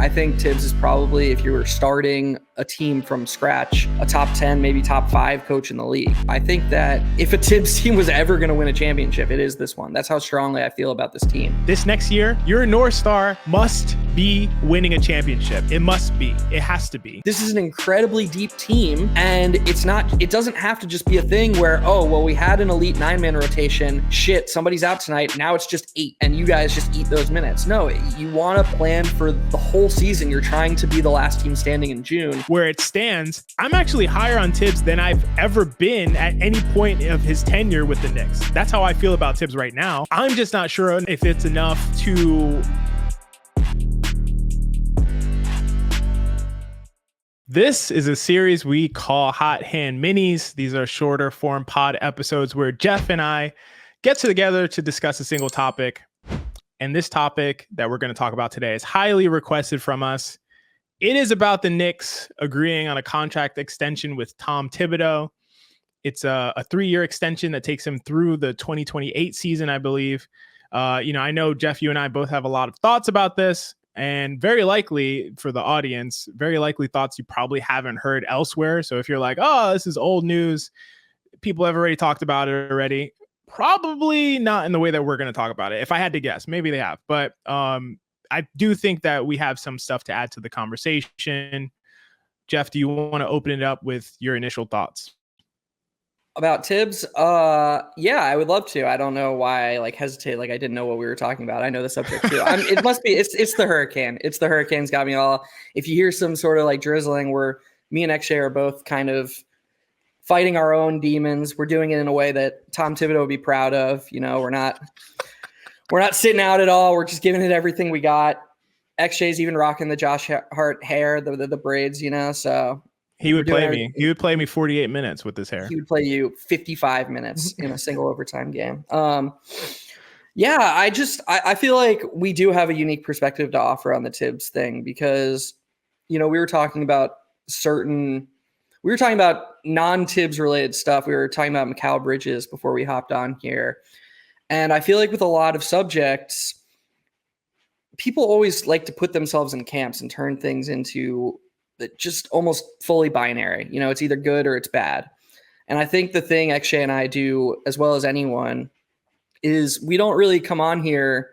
I think Thibs is probably, if you were starting a team from scratch, a top 10, maybe top 5 coach in the league. I think that if a Thibs team was ever going to win a championship, it is this one. That's how strongly I feel about this team. This next year, your North Star must be winning a championship. It must be. It has to be. This is an incredibly deep team, and it doesn't have to just be a thing where, oh, well, we had an elite 9-man rotation. Shit, somebody's out tonight. Now it's just 8, and you guys just eat those minutes. No, you want to plan for the whole season. You're trying to be the last team standing in June. Where it stands, I'm actually higher on Thibs than I've ever been at any point of his tenure with the Knicks. That's how I feel about Thibs right now. I'm just not sure if it's enough to... This is a series we call Hot Hand Minis. These are shorter form pod episodes where Geoff and I get together to discuss a single topic. And this topic that we're going to talk about today is highly requested from us. It is about the Knicks agreeing on a contract extension with Tom Thibodeau. It's a 3-year extension that takes him through the 2028 season, I believe. I know, Geoff, you and I both have a lot of thoughts about this. And very likely for the audience, very likely thoughts you probably haven't heard elsewhere. So if you're like, oh, this is old news, people have already talked about it already. Probably not in the way that we're going to talk about it. If I had to guess, maybe they have. But I do think that we have some stuff to add to the conversation. Geoff, do you want to open it up with your initial thoughts? About Thibs? Yeah, I would love to. I don't know why I hesitate. I didn't know what we were talking about. I know the subject too. It must be, it's the hurricane. It's the hurricane's got me all. If you hear some sort of drizzling, where me and XJ are both kind of fighting our own demons. We're doing it in a way that Tom Thibodeau would be proud of. We're not sitting out at all. We're just giving it everything we got. XJ's even rocking the Josh Hart hair, the braids, so. He would play me. He would play me 48 minutes with his hair. He would play you 55 minutes in a single overtime game. Yeah, I feel like we do have a unique perspective to offer on the Thibs thing because, we were talking about non-Thibs related stuff. We were talking about Mikal Bridges before we hopped on here. And I feel like with a lot of subjects, people always like to put themselves in camps and turn things into just almost fully binary. It's either good or it's bad. And I think the thing XJ and I do, as well as anyone, is we don't really come on here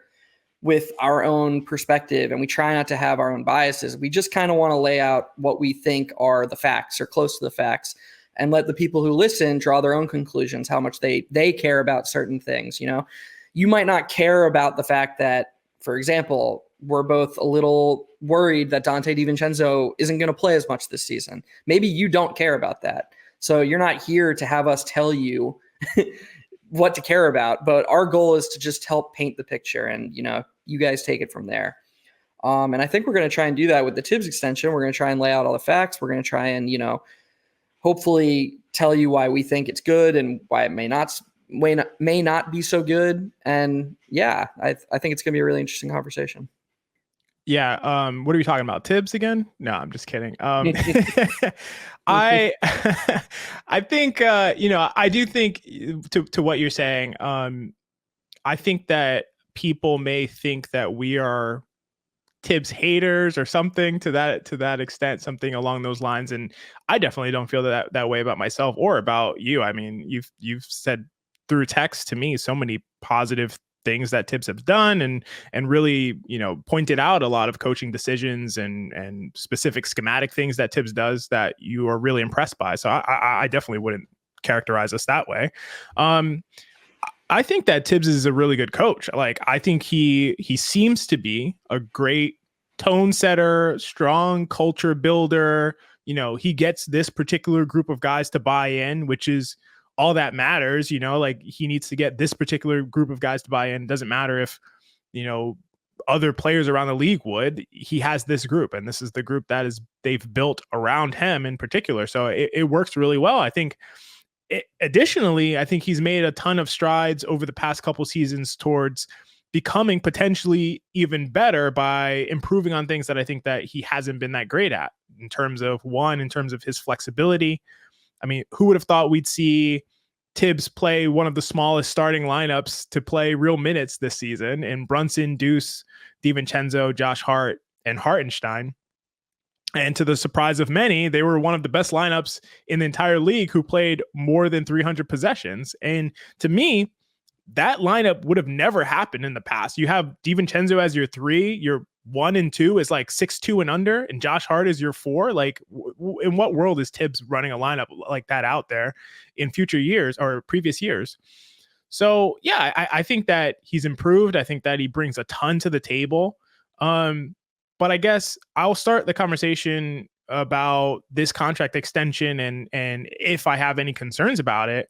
with our own perspective, and we try not to have our own biases. We just kind of want to lay out what we think are the facts or close to the facts, and let the people who listen draw their own conclusions, how much they care about certain things. You might not care about the fact that, for example, we're both a little worried that Donte DiVincenzo isn't going to play as much this season. Maybe you don't care about that. So you're not here to have us tell you what to care about, but our goal is to just help paint the picture, and, you guys take it from there. And I think we're going to try and do that with the Thibs extension. We're going to try and lay out all the facts. We're going to try and, hopefully tell you why we think it's good and why it may not be so good. And yeah, I think it's going to be a really interesting conversation. Yeah. What are we talking about? Thibs again? No, I'm just kidding. I think, I do think to what you're saying, I think that people may think that we are Thibs haters or something to that extent, something along those lines. And I definitely don't feel that way about myself or about you. I mean, you've said through text to me so many positive things that Thibs have done and really, pointed out a lot of coaching decisions and specific schematic things that Thibs does that you are really impressed by. So I definitely wouldn't characterize us that way. I think that Thibs is a really good coach. I think he seems to be a great tone setter, strong culture builder. He gets this particular group of guys to buy in, which is all that matters. He needs to get this particular group of guys to buy in. It doesn't matter if, other players around the league would. He has this group, and this is the group that they've built around him in particular. So it works really well. I think additionally, I think he's made a ton of strides over the past couple seasons towards becoming potentially even better by improving on things that I think that he hasn't been that great at in terms of his flexibility. I mean, who would have thought we'd see Thibs play one of the smallest starting lineups to play real minutes this season, and Brunson, Deuce, DiVincenzo, Josh Hart, and Hartenstein. And to the surprise of many, they were one of the best lineups in the entire league who played more than 300 possessions. And to me, that lineup would have never happened in the past. You have DiVincenzo as your 3, your 1 and 2 is like 6'2" and under, and Josh Hart is your 4. Like, in what world is Thibs running a lineup like that out there in future years or previous years? So yeah, I think that he's improved. I think that he brings a ton to the table. But I guess I'll start the conversation about this contract extension and if I have any concerns about it.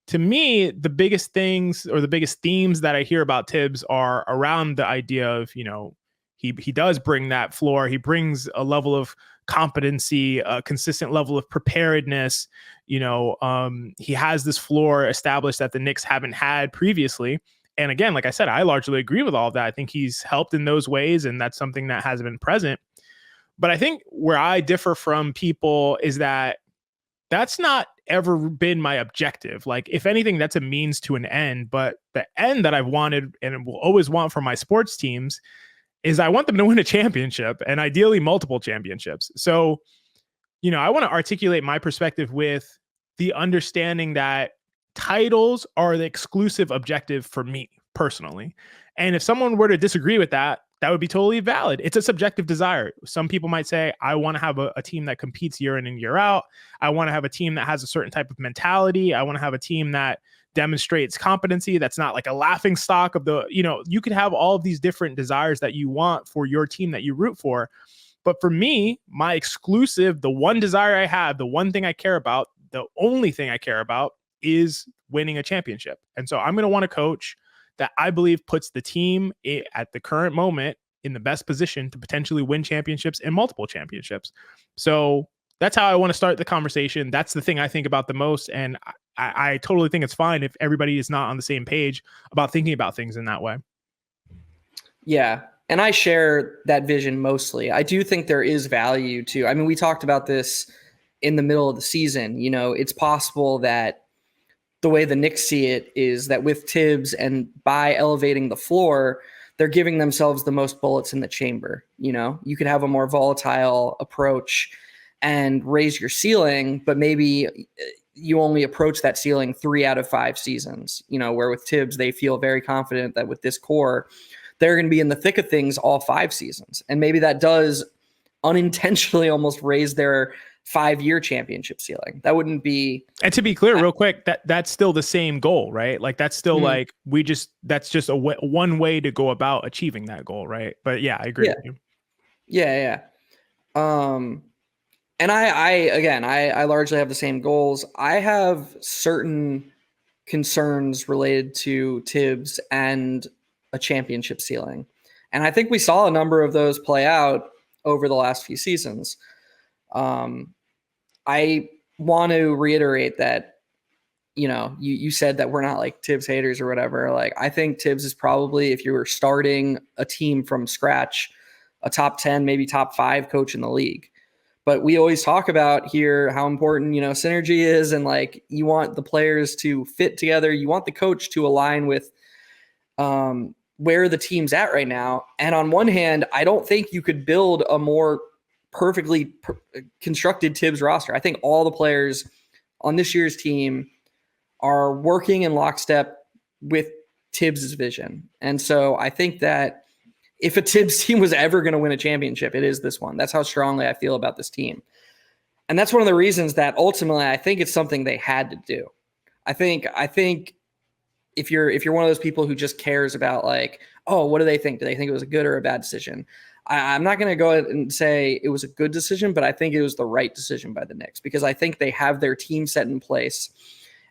To me, the biggest things or the biggest themes that I hear about Thibs are around the idea of, he does bring that floor. He brings a level of competency, a consistent level of preparedness. He has this floor established that the Knicks haven't had previously. And again, like I said, I largely agree with all of that. I think he's helped in those ways, and that's something that has been present. But I think where I differ from people is that that's not ever been my objective. Like, if anything, that's a means to an end. But the end that I've wanted and will always want for my sports teams is I want them to win a championship, and ideally multiple championships. So, I want to articulate my perspective with the understanding that titles are the exclusive objective for me personally. And if someone were to disagree with that, that would be totally valid. It's a subjective desire. Some people might say, I want to have a team that competes year in and year out. I want to have a team that has a certain type of mentality. I want to have a team that demonstrates competency. That's not like a laughing stock of you could have all of these different desires that you want for your team that you root for. But for me, my exclusive, the one desire I have, the one thing I care about, the only thing I care about is winning a championship. And so I'm going to want a coach that I believe puts the team at the current moment in the best position to potentially win championships and multiple championships. So that's how I want to start the conversation. That's the thing I think about the most. And I totally think it's fine if everybody is not on the same page about thinking about things in that way. Yeah. And I share that vision mostly. I do think there is value to, we talked about this in the middle of the season. It's possible that the way the Knicks see it is that with Thibs and by elevating the floor, they're giving themselves the most bullets in the chamber. You could have a more volatile approach and raise your ceiling, but maybe you only approach that ceiling 3 out of 5 seasons, where with Thibs, they feel very confident that with this core, they're going to be in the thick of things all 5 seasons. And maybe that does unintentionally almost raise their 5-year championship ceiling. That wouldn't be. And to be clear, real quick, that's still the same goal, right? Like, that's still like, that's just one way to go about achieving that goal, right? But yeah, I agree with you. Yeah. And I largely have the same goals. I have certain concerns related to Thibs and a championship ceiling. And I think we saw a number of those play out over the last few seasons. I want to reiterate that, you said that we're not like Thibs haters or whatever. Like, I think Thibs is probably, if you were starting a team from scratch, a top 10, maybe top 5 coach in the league. But we always talk about here how important, synergy is. And like, you want the players to fit together. You want the coach to align with where the team's at right now. And on one hand, I don't think you could build a more perfectly constructed Thibs roster. I think all the players on this year's team are working in lockstep with Thibs' vision. And so I think that if a Thibs team was ever going to win a championship, it is this one. That's how strongly I feel about this team. And that's one of the reasons that ultimately I think it's something they had to do. I think if you're one of those people who just cares about like, oh, what do they think? Do they think it was a good or a bad decision? I'm not going to go ahead and say it was a good decision, but I think it was the right decision by the Knicks because I think they have their team set in place.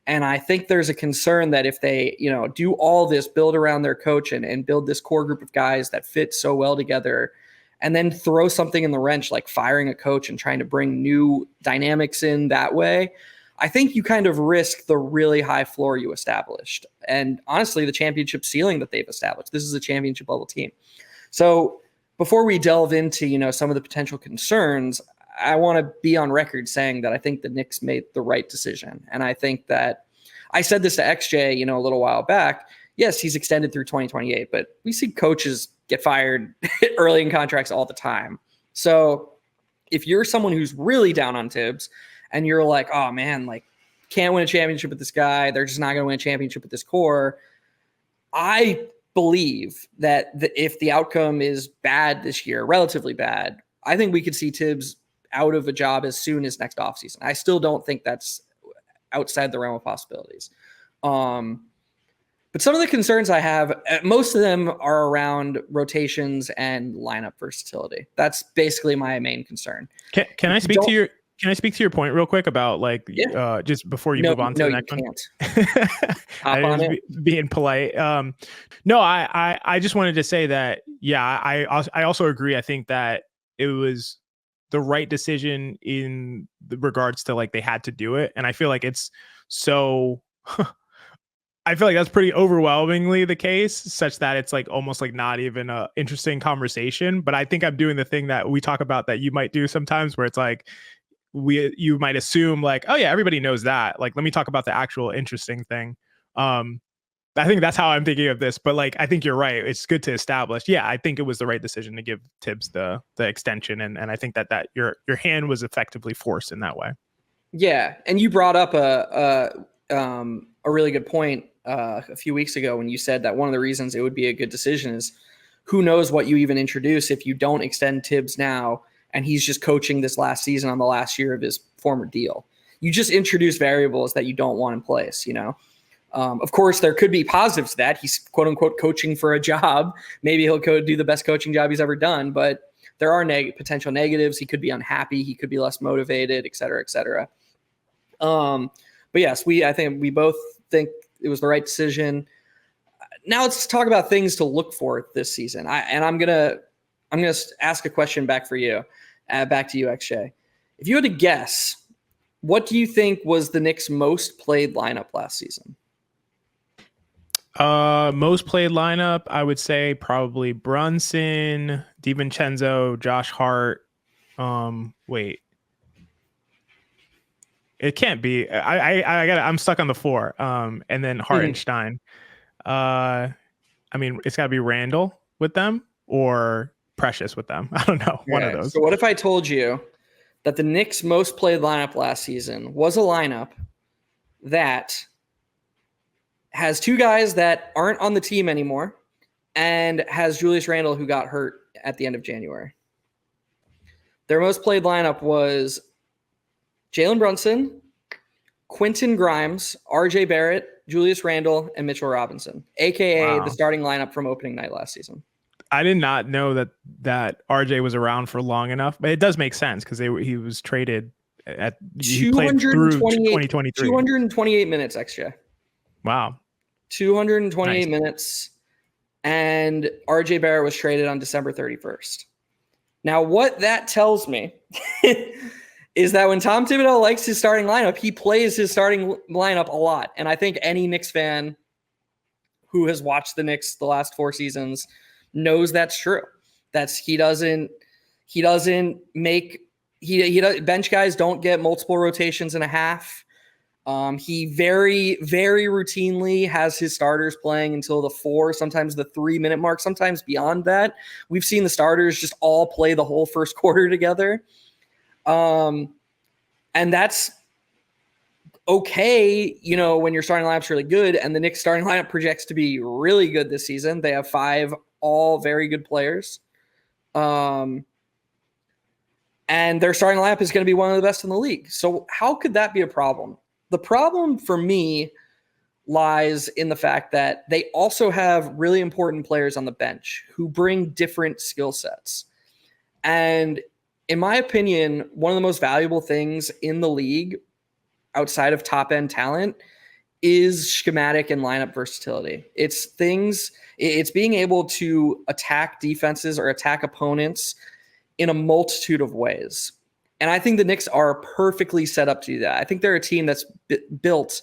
And I think there's a concern that if they, do all this, build around their coach and build this core group of guys that fit so well together, and then throw something in the wrench like firing a coach and trying to bring new dynamics in that way, I think you kind of risk the really high floor you established. And honestly, the championship ceiling that they've established. This is a championship level team. So before we delve into, some of the potential concerns, I want to be on record saying that I think the Knicks made the right decision. And I think that I said this to XJ, a little while back, yes, he's extended through 2028, but we see coaches get fired early in contracts all the time. So if you're someone who's really down on Thibs and you're like, oh man, like can't win a championship with this guy, they're just not going to win a championship with this core. I believe that if the outcome is bad this year, relatively bad, I think we could see Thibs out of a job as soon as next offseason. I still don't think that's outside the realm of possibilities. But some of the concerns I have, most of them are around rotations and lineup versatility. That's basically my main concern. Can I speak to your point real quick about like just before you move on to the next one? Hop on it. Being polite. No, I just wanted to say that I also agree. I think that it was the right decision in the regards to like they had to do it, and I feel like it's so. I feel like that's pretty overwhelmingly the case, such that it's like almost like not even a interesting conversation. But I think I'm doing the thing that we talk about that you might do sometimes, where it's like you might assume like, oh yeah, everybody knows that. Like, let me talk about the actual interesting thing. I think that's how I'm thinking of this. But like, I think you're right. It's good to establish. Yeah, I think it was the right decision to give Thibs the extension, and I think that your hand was effectively forced in that way. Yeah, and you brought up a really good point a few weeks ago when you said that one of the reasons it would be a good decision is who knows what you even introduce if you don't extend Thibs now and he's just coaching this last season on the last year of his former deal. You just introduce variables that you don't want in place, you know? Of course, there could be positives to that. He's quote unquote coaching for a job. Maybe he'll do the best coaching job he's ever done, but there are potential negatives. He could be unhappy. He could be less motivated, et cetera, et cetera. But yes, I think we both think it was the right decision. Now let's talk about things to look for this season. I'm gonna ask a question back to you, XJ. If you had to guess, what do you think was the Knicks' most played lineup last season? Most played lineup, I would say probably Brunson, DiVincenzo, Josh Hart. Wait. It can't be. I'm stuck on the 4. And then Hartenstein. I mean, it's got to be Randall with them or Precious with them. I don't know. One of those. So what if I told you that the Knicks' most played lineup last season was a lineup that has 2 guys that aren't on the team anymore and has Julius Randle, who got hurt at the end of January? Their most played lineup was Jalen Brunson, Quentin Grimes, RJ Barrett, Julius Randle, and Mitchell Robinson, a.k.a. the starting lineup from opening night last season. I did not know that RJ was around for long enough, but it does make sense because he was traded he played through 2023. 228 minutes, XJ. Wow. 228 minutes, and RJ Barrett was traded on December 31st. Now, what that tells me is that when Tom Thibodeau likes his starting lineup, he plays his starting lineup a lot. And I think any Knicks fan who has watched the Knicks the last 4 seasons knows that's true. Bench guys don't get multiple rotations and a half. He very, very routinely has his starters playing until the 4, sometimes the 3-minute mark, sometimes beyond that. We've seen the starters just all play the whole first quarter together. And that's okay, you know, when your starting lineup's really good, and the Knicks starting lineup projects to be really good this season. They have 5 all very good players. And their starting lineup is going to be one of the best in the league. So how could that be a problem? The problem for me lies in the fact that they also have really important players on the bench who bring different skill sets. And in my opinion, one of the most valuable things in the league outside of top end talent is schematic and lineup versatility. It's being able to attack defenses or attack opponents in a multitude of ways. And I think the Knicks are perfectly set up to do that. I think they're a team that's built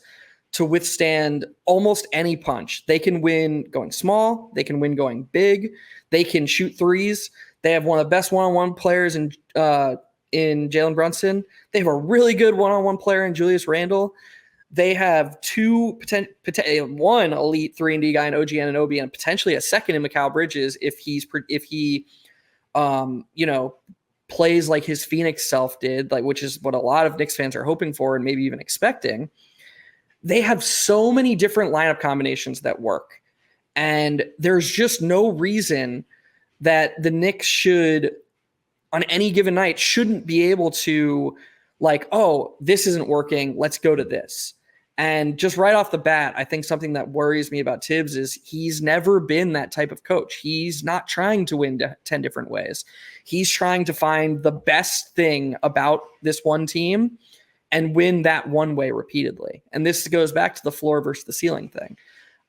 to withstand almost any punch. They can win going small. They can win going big. They can shoot threes. They have one of the best one-on-one players in Jalen Brunson. They have a really good one-on-one player in Julius Randle. they have one elite 3-and-D guy in OG Anunoby and potentially a second in Mikal Bridges if he plays like his Phoenix self did, like, which is what a lot of Knicks fans are hoping for and maybe even expecting. They have so many different lineup combinations that work. And there's just no reason that the Knicks should, on any given night, shouldn't be able to, like, oh, this isn't working, let's go to this. And just right off the bat, I think something that worries me about Thibs is he's never been that type of coach. He's not trying to win 10 different ways. He's trying to find the best thing about this one team and win that one way repeatedly. And this goes back to the floor versus the ceiling thing.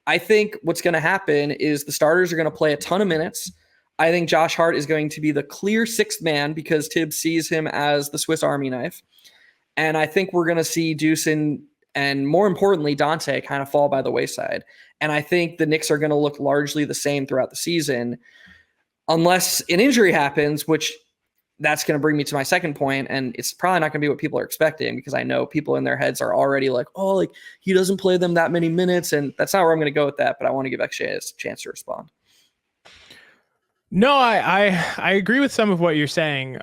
I think what's going to happen is the starters are going to play a ton of minutes. I think Josh Hart is going to be the clear sixth man because Thibs sees him as the Swiss Army knife. And I think we're going to see Deuce and more importantly, Donte kind of fall by the wayside. And I think the Knicks are going to look largely the same throughout the season, unless an injury happens, which that's going to bring me to my second point. And it's probably not going to be what people are expecting because I know people in their heads are already like, oh, like he doesn't play them that many minutes. And that's not where I'm going to go with that. But I want to give XJ a chance to respond. No, I agree with some of what you're saying.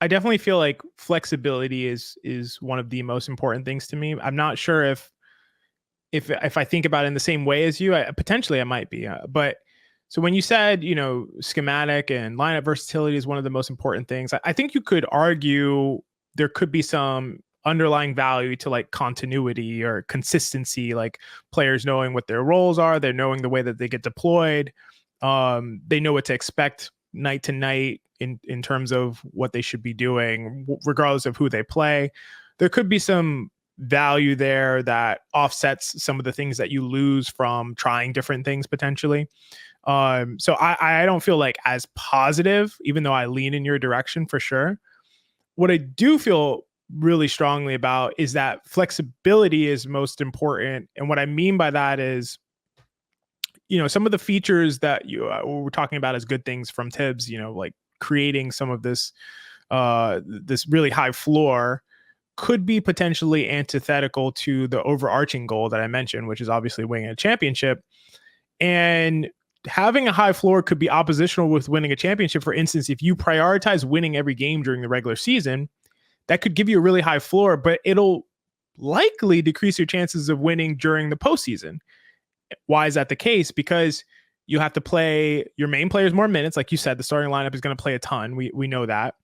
I definitely feel like flexibility is one of the most important things to me. I'm not sure if I think about it in the same way as you. Potentially I might be, but so when you said, schematic and lineup versatility is one of the most important things, I think you could argue there could be some underlying value to like continuity or consistency, like players knowing what their roles are, they're knowing the way that they get deployed, they know what to expect night to night in terms of what they should be doing, regardless of who they play. There could be some value there that offsets some of the things that you lose from trying different things potentially. So I don't feel like as positive, even though I lean in your direction for sure. What I do feel really strongly about is that flexibility is most important. And what I mean by that is, some of the features that we're talking about as good things from Thibs, like creating some of this really high floor could be potentially antithetical to the overarching goal that I mentioned, which is obviously winning a championship. And having a high floor could be oppositional with winning a championship. For instance, if you prioritize winning every game during the regular season, that could give you a really high floor, but it'll likely decrease your chances of winning during the postseason. Why is that the case? Because you have to play your main players more minutes. Like you said, the starting lineup is going to play a ton. We know that.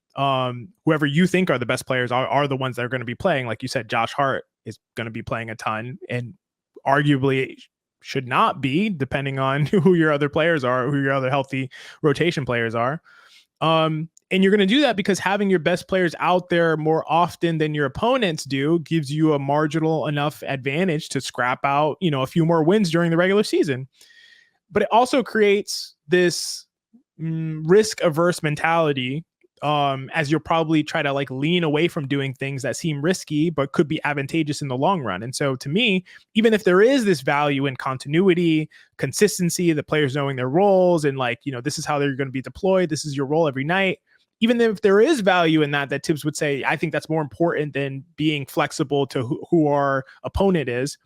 Whoever you think are the best players are the ones that are going to be playing. Like you said, Josh Hart is going to be playing a ton and arguably should not be, depending on who your other players are, who your other healthy rotation players are. And you're going to do that because having your best players out there more often than your opponents do gives you a marginal enough advantage to scrap out, a few more wins during the regular season. But it also creates this risk averse mentality as you'll probably try to like lean away from doing things that seem risky, but could be advantageous in the long run. And so to me, even if there is this value in continuity, consistency, the players knowing their roles and like, this is how they're going to be deployed, this is your role every night. Even if there is value in that Thibs would say, I think that's more important than being flexible to who our opponent is.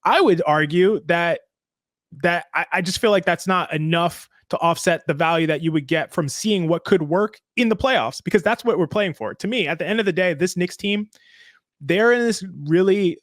I would argue that I just feel like that's not enough to offset the value that you would get from seeing what could work in the playoffs, because that's what we're playing for. To me, at the end of the day, this Knicks team, they're in this really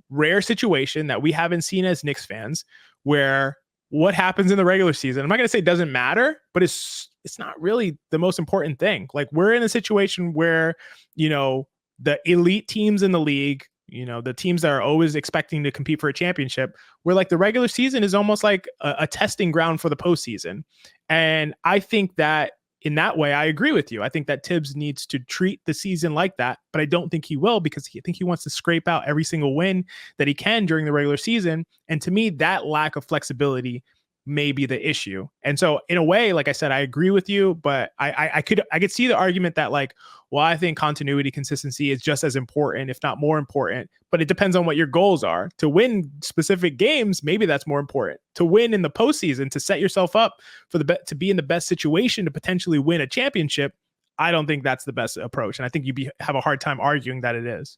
rare situation that we haven't seen as Knicks fans, where what happens in the regular season, I'm not going to say it doesn't matter, but it's not really the most important thing. Like, we're in a situation where, the elite teams in the league, the teams that are always expecting to compete for a championship, where like the regular season is almost like a testing ground for the postseason. And I think that in that way, I agree with you. I think that Thibs needs to treat the season like that, but I don't think he will, because I think he wants to scrape out every single win that he can during the regular season. And to me, that lack of flexibility may be the issue. And so in a way, like I said, I agree with you, but I could see the argument that like, well, I think continuity, consistency is just as important, if not more important, but it depends on what your goals are. To win specific games, maybe that's more important. To win in the postseason, to set yourself up for to be in the best situation to potentially win a championship, I don't think that's the best approach. And I think have a hard time arguing that it is.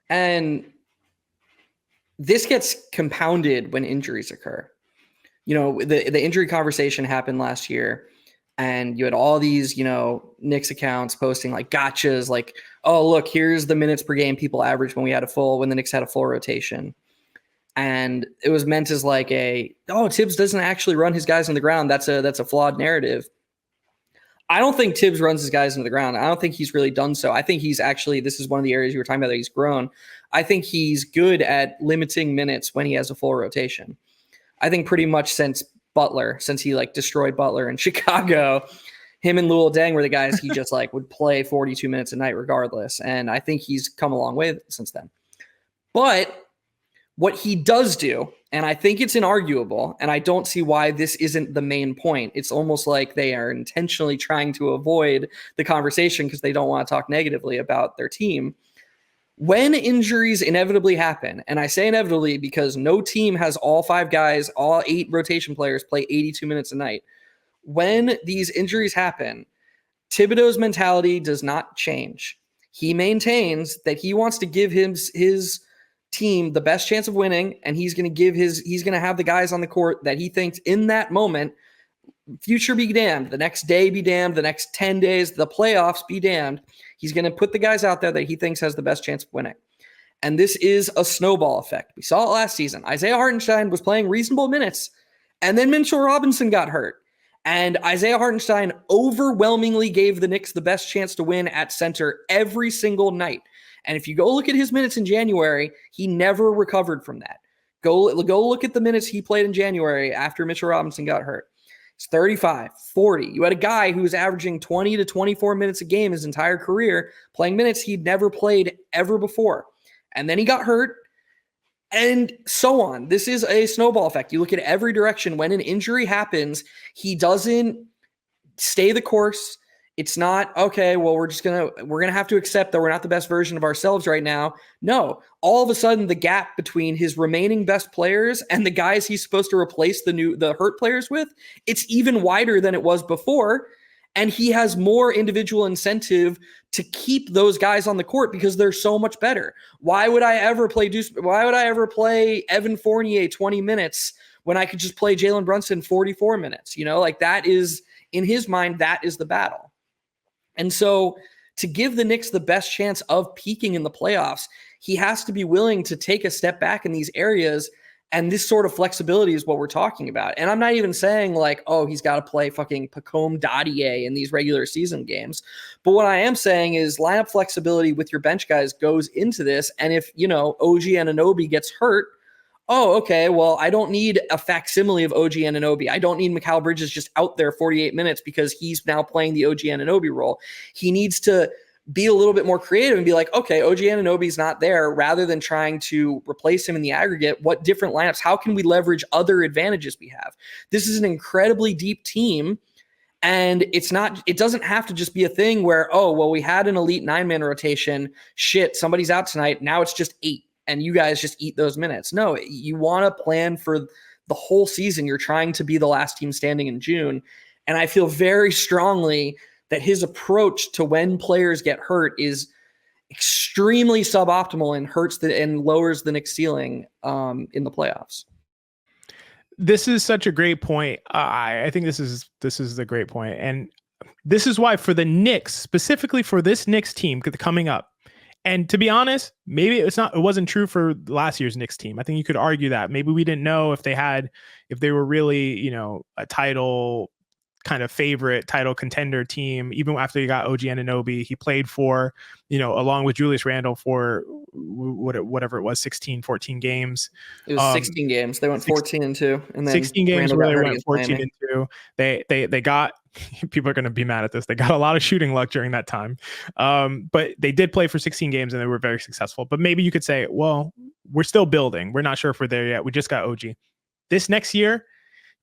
And this gets compounded when injuries occur. You know, the injury conversation happened last year, and you had all these, you know, Knicks accounts posting like gotchas, like, oh, look, here's the minutes per game people averaged when the Knicks had a full rotation. And it was meant as like Thibs doesn't actually run his guys on the ground. That's a flawed narrative. I don't think Thibs runs his guys into the ground. I don't think he's really done so. I think he's actually, this is one of the areas you were talking about that he's grown. I think he's good at limiting minutes when he has a full rotation. I think pretty much since he like destroyed Butler in Chicago, him and Luol Deng were the guys he just like would play 42 minutes a night regardless. And I think he's come a long way since then. But what he does do, and I think it's inarguable, and I don't see why this isn't the main point. It's almost like they are intentionally trying to avoid the conversation because they don't want to talk negatively about their team. When injuries inevitably happen, and I say inevitably because no team has all 5 guys, all 8 rotation players play 82 minutes a night. When these injuries happen, Thibodeau's mentality does not change. He maintains that he wants to give his team the best chance of winning, and he's going to have the guys on the court that he thinks in that moment, future be damned, the next day be damned, the next 10 days, the playoffs be damned. He's going to put the guys out there that he thinks has the best chance of winning. And this is a snowball effect. We saw it last season. Isaiah Hartenstein was playing reasonable minutes, and then Mitchell Robinson got hurt. And Isaiah Hartenstein overwhelmingly gave the Knicks the best chance to win at center every single night. And if you go look at his minutes in January, he never recovered from that. Go look at the minutes he played in January after Mitchell Robinson got hurt. It's 35, 40. You had a guy who was averaging 20 to 24 minutes a game his entire career, playing minutes he'd never played ever before. And then he got hurt, and so on. This is a snowball effect. You look at every direction. When an injury happens, he doesn't stay the course. It's not, okay, well, we're going to have to accept that we're not the best version of ourselves right now. No, all of a sudden the gap between his remaining best players and the guys he's supposed to replace the hurt players with, it's even wider than it was before. And he has more individual incentive to keep those guys on the court because they're so much better. Why would I ever play Evan Fournier 20 minutes when I could just play Jalen Brunson 44 minutes? You know, like that is, in his mind, that is the battle. And so to give the Knicks the best chance of peaking in the playoffs, he has to be willing to take a step back in these areas. And this sort of flexibility is what we're talking about. And I'm not even saying like, oh, he's got to play fucking Pacome Dadier in these regular season games. But what I am saying is lineup flexibility with your bench guys goes into this. And if, you know, OG Anunoby gets hurt, oh, okay, well, I don't need a facsimile of OG Anunoby. I don't need Mikal Bridges just out there 48 minutes because he's now playing the OG Anunoby role. He needs to be a little bit more creative and be like, okay, OG Anunoby's not there. Rather than trying to replace him in the aggregate, what different lineups, how can we leverage other advantages we have? This is an incredibly deep team. And it doesn't have to just be a thing where, oh, well, we had an elite 9-man rotation. Shit, somebody's out tonight. Now it's just 8. And you guys just eat those minutes. No, you want to plan for the whole season. You're trying to be the last team standing in June. And I feel very strongly that his approach to when players get hurt is extremely suboptimal and and lowers the Knicks ceiling in the playoffs. This is such a great point. I think this is a great point. And this is why for the Knicks, specifically for this Knicks team coming up, and to be honest, maybe it wasn't true for last year's Knicks team. I think you could argue that maybe we didn't know if they were really, you know, a title kind of favorite, title contender team. Even after he got OG Anunoby, he played for, you know, along with Julius Randle for whatever it was, 16, 14 games. It was 16 games. They went 14-2, and then 16 games where they went 14-2. They got, people are going to be mad at this, they got a lot of shooting luck during that time. But they did play for 16 games and they were very successful. But maybe you could say, well, we're still building. We're not sure if we're there yet. We just got OG. This next year,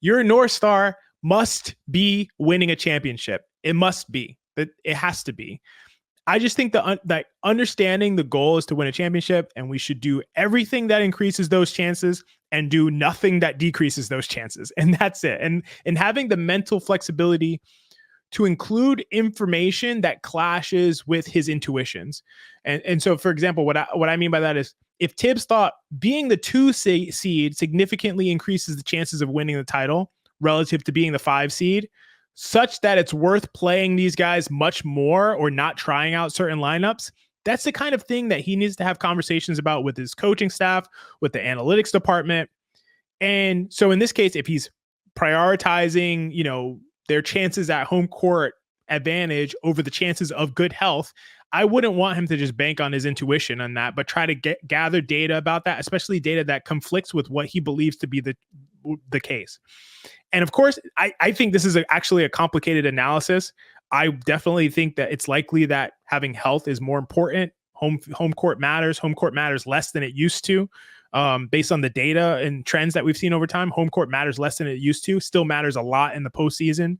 your North Star must be winning a championship. It must be. It has to be. I just think that understanding the goal is to win a championship, and we should do everything that increases those chances and do nothing that decreases those chances. And that's it. And having the mental flexibility to include information that clashes with his intuitions. And so, for example, what I mean by that is, if Thibs thought being the 2 seed significantly increases the chances of winning the title relative to being the 5 seed, such that it's worth playing these guys much more or not trying out certain lineups, that's the kind of thing that he needs to have conversations about with his coaching staff, with the analytics department. And so in this case, if he's prioritizing, their chances at home court advantage over the chances of good health, I wouldn't want him to just bank on his intuition on that, but try to gather data about that, especially data that conflicts with what he believes to be the case. And of course, I think this is actually a complicated analysis. I definitely think that it's likely that having health is more important. Home court matters. Home court matters less than it used to. Based on the data and trends that we've seen over time, home court matters less than it used to. Still matters a lot in the postseason.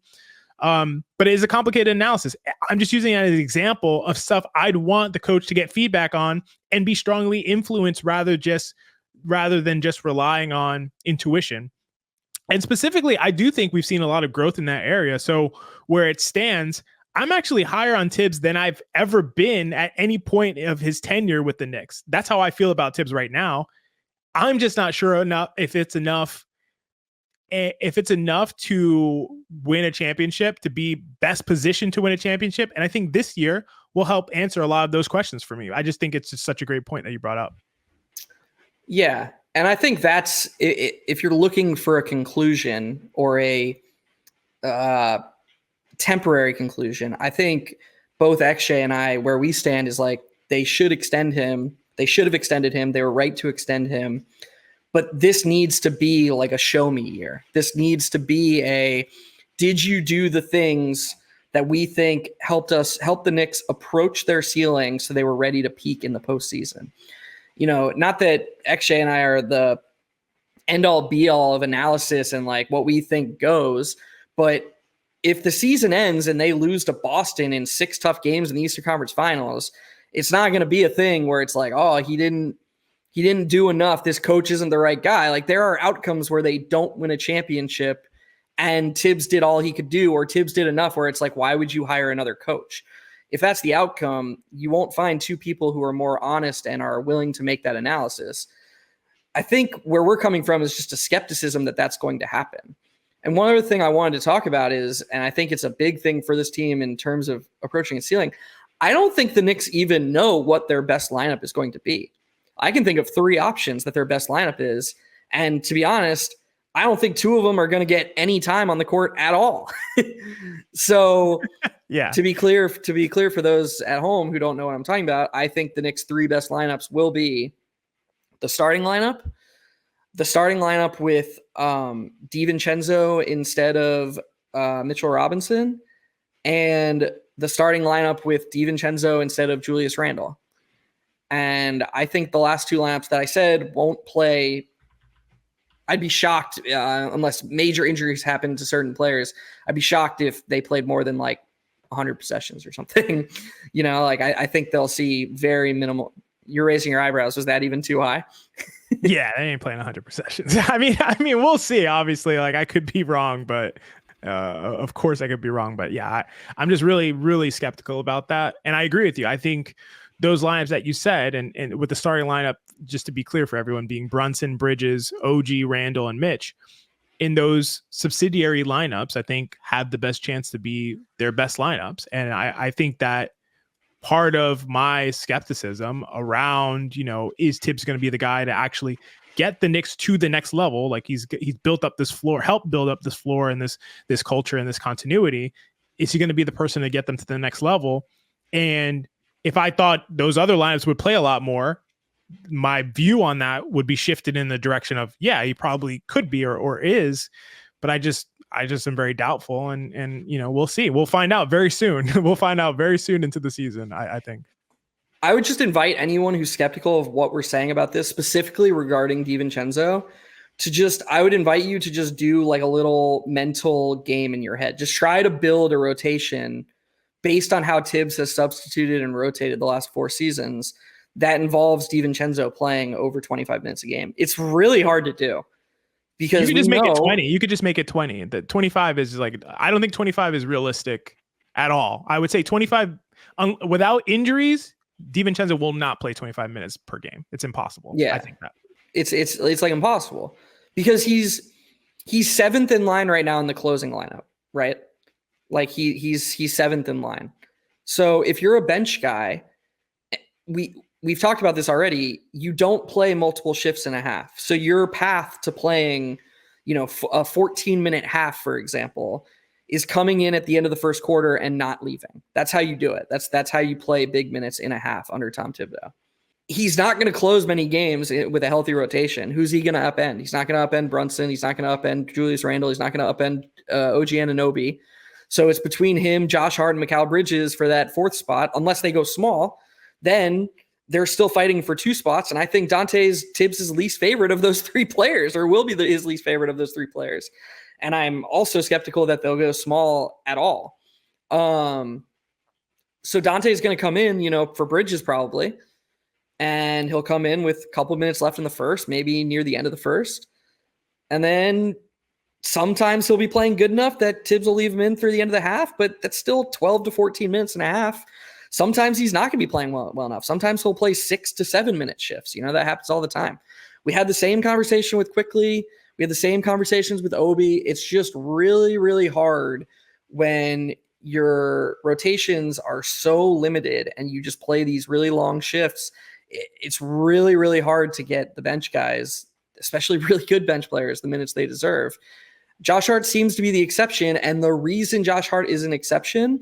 But it is a complicated analysis. I'm just using it as an example of stuff I'd want the coach to get feedback on and be strongly influenced rather than just relying on intuition. And specifically, I do think we've seen a lot of growth in that area. So where it stands, I'm actually higher on Thibs than I've ever been at any point of his tenure with the Knicks. That's how I feel about Thibs right now. I'm just not sure if it's enough to win a championship, to be best positioned to win a championship. And I think this year will help answer a lot of those questions for me. I just think it's just such a great point that you brought up. Yeah. And I think that's, if you're looking for a conclusion or a temporary conclusion, I think both XJ and I, where we stand is like, they should extend him. They should have extended him. They were right to extend him. But this needs to be like a show me year. This needs to be did you do the things that we think help the Knicks approach their ceiling so they were ready to peak in the postseason? Not that XJ and I are the end all be all of analysis and like what we think goes, but if the season ends and they lose to Boston in 6 tough games in the Eastern Conference Finals, it's not going to be a thing where it's like, oh, he didn't do enough. This coach isn't the right guy. Like, there are outcomes where they don't win a championship and Thibs did all he could do, or Thibs did enough where it's like, why would you hire another coach? If that's the outcome, you won't find 2 people who are more honest and are willing to make that analysis. I think where we're coming from is just a skepticism that that's going to happen. And one other thing I wanted to talk about is, and I think it's a big thing for this team in terms of approaching a ceiling, I don't think the Knicks even know what their best lineup is going to be. I can think of 3 options that their best lineup is. And to be honest, I don't think 2 of them are going to get any time on the court at all. So yeah, to be clear for those at home who don't know what I'm talking about, I think the Knicks' 3 best lineups will be the starting lineup with DiVincenzo instead of Mitchell Robinson, and the starting lineup with DiVincenzo instead of Julius Randle. And I think the last 2 lineups that I said won't play. I'd be shocked unless major injuries happen to certain players. I'd be shocked if they played more than like 100 possessions or something. I think they'll see very minimal. You're raising your eyebrows. Was that even too high? Yeah, they ain't playing 100 possessions. I mean, we'll see. Obviously, like, I could be wrong, but of course I could be wrong. But yeah, I'm just really, really skeptical about that. And I agree with you. I think those lineups that you said, and with the starting lineup, just to be clear for everyone, being Brunson, Bridges, OG, Randall, and Mitch, in those subsidiary lineups, I think have the best chance to be their best lineups. And I think that part of my skepticism around, is Thibs going to be the guy to actually get the Knicks to the next level? Like, he's built up this floor, helped build up this floor and this culture and this continuity. Is he going to be the person to get them to the next level? And if I thought those other lineups would play a lot more, my view on that would be shifted in the direction of, yeah, he probably could be or is, but I just am very doubtful, and we'll see. We'll find out very soon. We'll find out very soon into the season, I think. I would just invite anyone who's skeptical of what we're saying about this, specifically regarding DiVincenzo, I would invite you to just do like a little mental game in your head. Just try to build a rotation based on how Thibs has substituted and rotated the last 4 seasons that involves DiVincenzo playing over 25 minutes a game. It's really hard to do. Because you could just make it 20. You could just make it 20. The 25 is like, I don't think 25 is realistic at all. I would say 25 without injuries. DiVincenzo will not play 25 minutes per game. It's impossible. Yeah, I think that it's like impossible because he's seventh in line right now in the closing lineup, right? Like he's seventh in line. So if you're a bench guy, we've talked about this already. You don't play multiple shifts in a half. So your path to playing, a 14-minute half, for example, is coming in at the end of the first quarter and not leaving. That's how you do it. That's how you play big minutes in a half under Tom Thibodeau. He's not going to close many games with a healthy rotation. Who's he going to upend? He's not going to upend Brunson. He's not going to upend Julius Randle. He's not going to upend OG Anunoby. So it's between him, Josh Hart, and Mikal Bridges for that fourth spot. Unless they go small, then they're still fighting for two spots. And I think Donte's Thibs' least favorite of those three players, or will be his least favorite of those three players. And I'm also skeptical that they'll go small at all. So Donte is going to come in, for Bridges probably. And he'll come in with a couple of minutes left in the first, maybe near the end of the first. And then sometimes he'll be playing good enough that Thibs will leave him in through the end of the half, but that's still 12 to 14 minutes and a half. Sometimes he's not going to be playing well enough. Sometimes he'll play 6 to 7 minute shifts. That happens all the time. We had the same conversation with Quickly. We had the same conversations with Obi. It's just really, really hard when your rotations are so limited and you just play these really long shifts. It's really, really hard to get the bench guys, especially really good bench players, the minutes they deserve. Josh Hart seems to be the exception. And the reason Josh Hart is an exception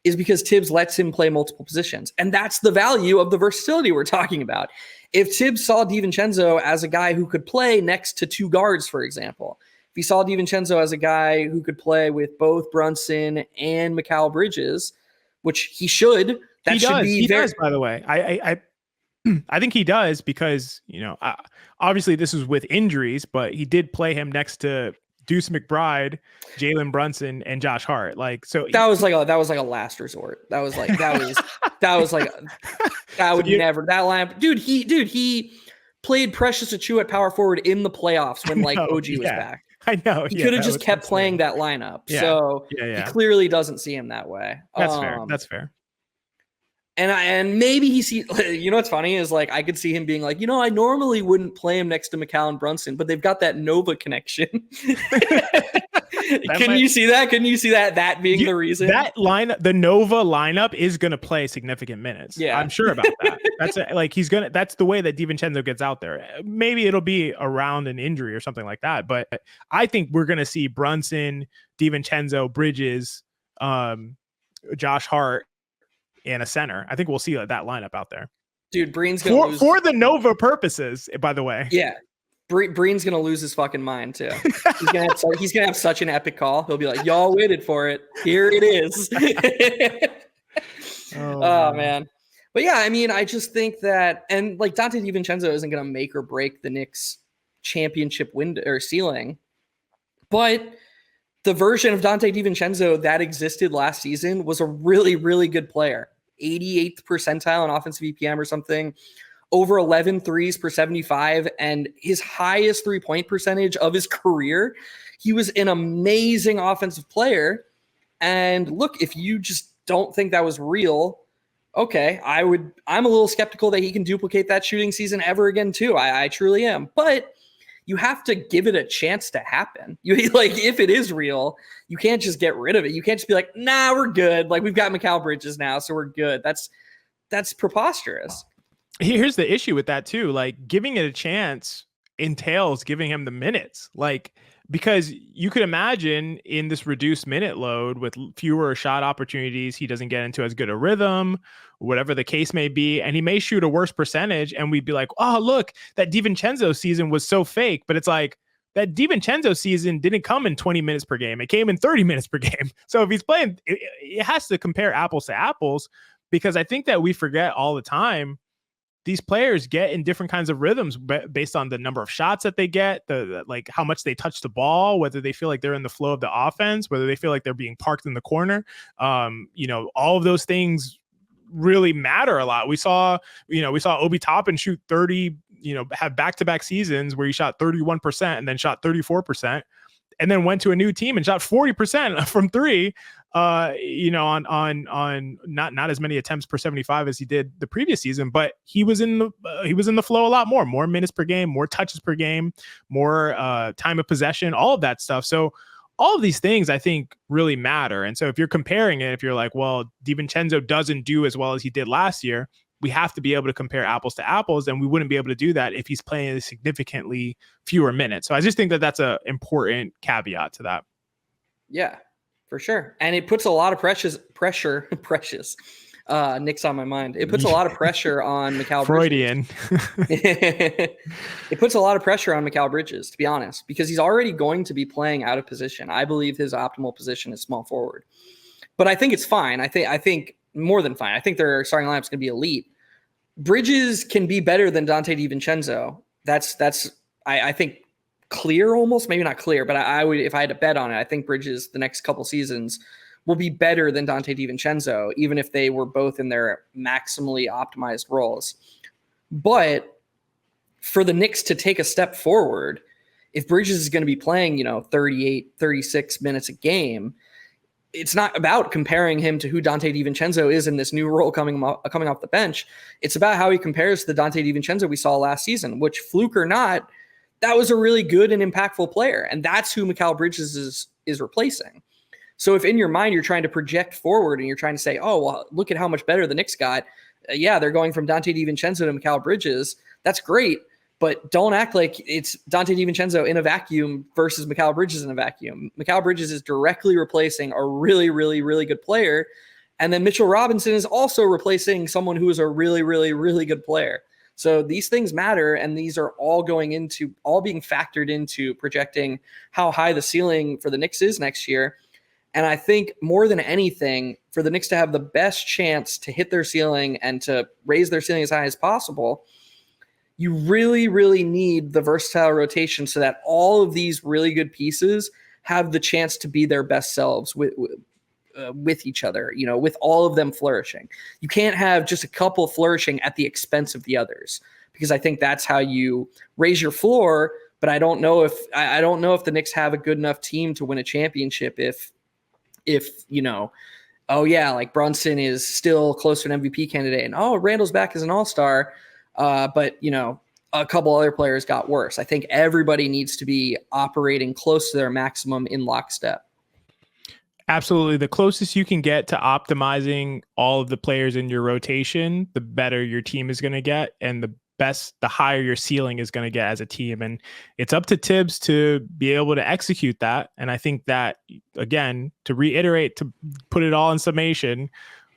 is because Thibs lets him play multiple positions. And that's the value of the versatility we're talking about. If Thibs saw DiVincenzo as a guy who could play next to two guards, for example, if he saw DiVincenzo as a guy who could play with both Brunson and Mikal Bridges, which he should, he does, by the way. I think he does because, obviously this was with injuries, but he did play him next to Deuce McBride, Jalen Brunson, and Josh Hart. That was like a last resort. That would never, that line. Dude, he played Precious Achiuwa at power forward in the playoffs when OG was back. I know. He could have just kept playing that lineup. Yeah. So he clearly doesn't see him that way. That's fair. That's fair. And maybe he sees, what's funny is I could see him being like, I normally wouldn't play him next to Mikal and Brunson, but they've got that Nova connection. Can you see that? Can you see that being the reason? That the Nova lineup is going to play significant minutes. Yeah, I'm sure about that. That's the way that DiVincenzo gets out there. Maybe it'll be around an injury or something like that. But I think we're going to see Brunson, DiVincenzo, Bridges, Josh Hart, and a center. I think we'll see that lineup out there. Dude, Breen's gonna lose for the Nova purposes, by the way. Yeah. Breen's gonna lose his fucking mind too. He's gonna have such an epic call. He'll be like, y'all waited for it. Here it is. Oh man. But yeah, I just think that, and Donte DiVincenzo isn't gonna make or break the Knicks championship window or ceiling, but the version of Donte DiVincenzo that existed last season was a really, really good player. 88th percentile in offensive EPM or something, over 11 threes per 75, and his highest three-point percentage of his career. He was an amazing offensive player. And look, if you just don't think that was real, okay, I'm a little skeptical that he can duplicate that shooting season ever again too. I truly am. But you have to give it a chance to happen. If it is real, you can't just get rid of it. You can't just be like, nah, we're good. We've got Mikal Bridges now, so we're good. That's preposterous. Here's the issue with that too. Giving it a chance entails giving him the minutes. Because you could imagine in this reduced minute load with fewer shot opportunities, he doesn't get into as good a rhythm, whatever the case may be, and he may shoot a worse percentage, and we'd be like, oh, look, that DiVincenzo season was so fake. But it's that DiVincenzo season didn't come in 20 minutes per game. It came in 30 minutes per game. So if he's playing, it has to compare apples to apples, because I think that we forget all the time these players get in different kinds of rhythms based on the number of shots that they get, the how much they touch the ball, whether they feel like they're in the flow of the offense, whether they feel like they're being parked in the corner. All of those things really matter a lot. We saw Obi Toppin shoot 30, have back-to-back seasons where he shot 31% and then shot 34%. and then went to a new team and shot 40% from three. On not as many attempts per 75 as he did the previous season, but he was in the flow a lot more minutes per game, more touches per game, more time of possession, all of that stuff. So all of these things I think really matter. And so if you're comparing it, if you're like, well, DiVincenzo doesn't do as well as he did last year, we have to be able to compare apples to apples, and we wouldn't be able to do that if he's playing significantly fewer minutes. So I just think that that's a important caveat to that. Yeah, for sure. And it puts a lot of pressure, Nick's on my mind. It puts a lot of pressure on Mikal Freudian. Bridges. It puts a lot of pressure on Mikal Bridges, to be honest, because he's already going to be playing out of position. I believe his optimal position is small forward. But I think it's fine. I think more than fine. I think their starting lineup's going to be elite. Bridges can be better than Donte DiVincenzo. That's I think clear almost, maybe not clear, but I would, if I had to bet on it, I think Bridges the next couple seasons will be better than Donte DiVincenzo, even if they were both in their maximally optimized roles. But for the Knicks to take a step forward, if Bridges is going to be playing, 38, 36 minutes a game, it's not about comparing him to who Donte DiVincenzo is in this new role coming off the bench. It's about how he compares to the Donte DiVincenzo we saw last season, which, fluke or not, that was a really good and impactful player. And that's who Mikal Bridges is replacing. So if in your mind you're trying to project forward and you're trying to say, oh, well, look at how much better the Knicks got. Yeah, they're going from Donte DiVincenzo to Mikal Bridges. That's great. But don't act like it's Donte DiVincenzo in a vacuum versus Mikal Bridges in a vacuum. Mikal Bridges is directly replacing a really, really, really good player. And then Mitchell Robinson is also replacing someone who is a really, really, really good player. So these things matter, and these are all being factored into projecting how high the ceiling for the Knicks is next year. And I think more than anything, for the Knicks to have the best chance to hit their ceiling and to raise their ceiling as high as possible, you really, really need the versatile rotation so that all of these really good pieces have the chance to be their best selves with each other, with all of them flourishing. You can't have just a couple flourishing at the expense of the others, because I think that's how you raise your floor. But I don't know if the Knicks have a good enough team to win a championship if oh yeah, like Brunson is still close to an MVP candidate, and oh, Randall's back as an all-star. But a couple other players got worse. I think everybody needs to be operating close to their maximum in lockstep. Absolutely. The closest you can get to optimizing all of the players in your rotation, the better your team is going to get, and the higher your ceiling is going to get as a team. And it's up to Thibs to be able to execute that. And I think that, again, to reiterate, to put it all in summation,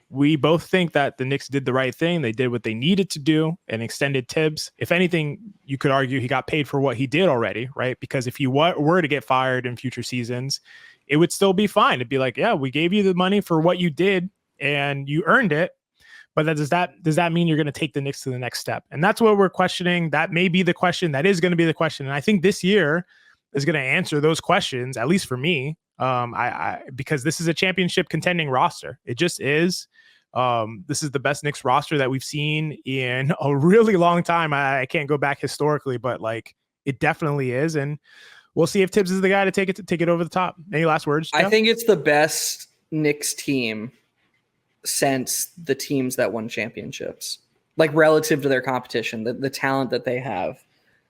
we both think that the Knicks did the right thing. They did what they needed to do and extended Thibs. If anything, you could argue he got paid for what he did already, right? Because if he were to get fired in future seasons, it would still be fine. It'd be like, yeah, we gave you the money for what you did and you earned it. But does that mean you're going to take the Knicks to the next step? And that's what we're questioning. That may be the question. That is going to be the question. And I think this year is going to answer those questions, at least for me, because this is a championship contending roster. It just is. This is the best Knicks roster that we've seen in a really long time. I can't go back historically, but like it definitely is. And we'll see if Thibs is the guy to take it over the top. Any last words, Geoff? I think it's the best Knicks team since the teams that won championships, like relative to their competition, the talent that they have.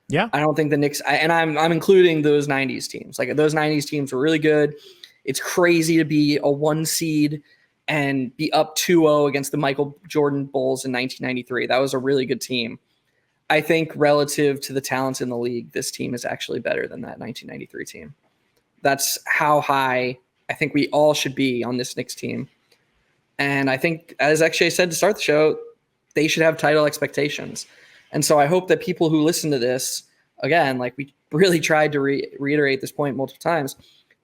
Yeah. I don't think the Knicks, and I'm including those 90s teams. Like those 90s teams were really good. It's crazy to be a 1 seed and be up 2-0 against the Michael Jordan Bulls in 1993. That was a really good team. I think relative to the talents in the league, this team is actually better than that 1993 team. That's how high I think we all should be on this Knicks team. And I think, as XJ said to start the show, they should have title expectations. And so I hope that people who listen to this, again, like we really tried to reiterate this point multiple times,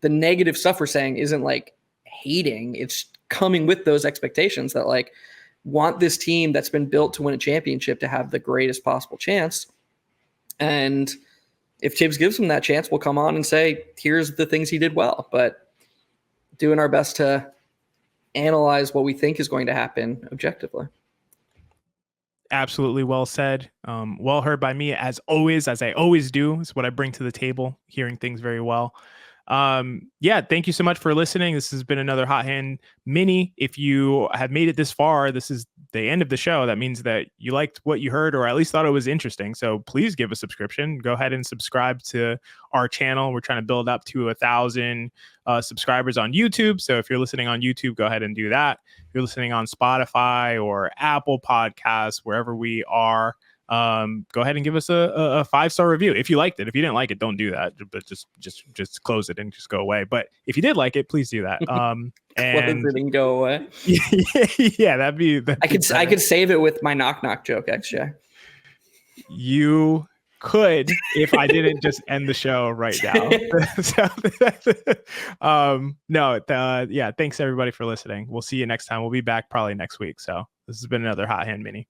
the negative stuff we're saying isn't like hating. It's coming with those expectations that like want this team that's been built to win a championship to have the greatest possible chance. And if Thibs gives them that chance, we'll come on and say, here's the things he did well. But doing our best to analyze what we think is going to happen objectively. Absolutely well said. Well heard by me, as always, as I always do. Is what I bring to the table, hearing things very well. Yeah, thank you so much for listening. This has been another Hot Hand Mini. If you have made it this far, this is the end of the show. That means that you liked what you heard, or at least thought it was interesting. So please give a subscription. Go ahead and subscribe to our channel. We're trying to build up to 1,000 subscribers on YouTube. So if you're listening on YouTube, go ahead and do that. If you're listening on Spotify or Apple Podcasts, wherever we are, go ahead and give us a 5-star review if you liked it. If you didn't like it, don't do that, but just close it and just go away. But if you did like it, please do that. And close it and go away. Yeah, that'd be I could save it with my knock joke, XJ. You could if I didn't just end the show right now. Yeah, thanks everybody for listening. We'll see you next time. We'll be back probably next week. So this has been another Hot Hand Mini.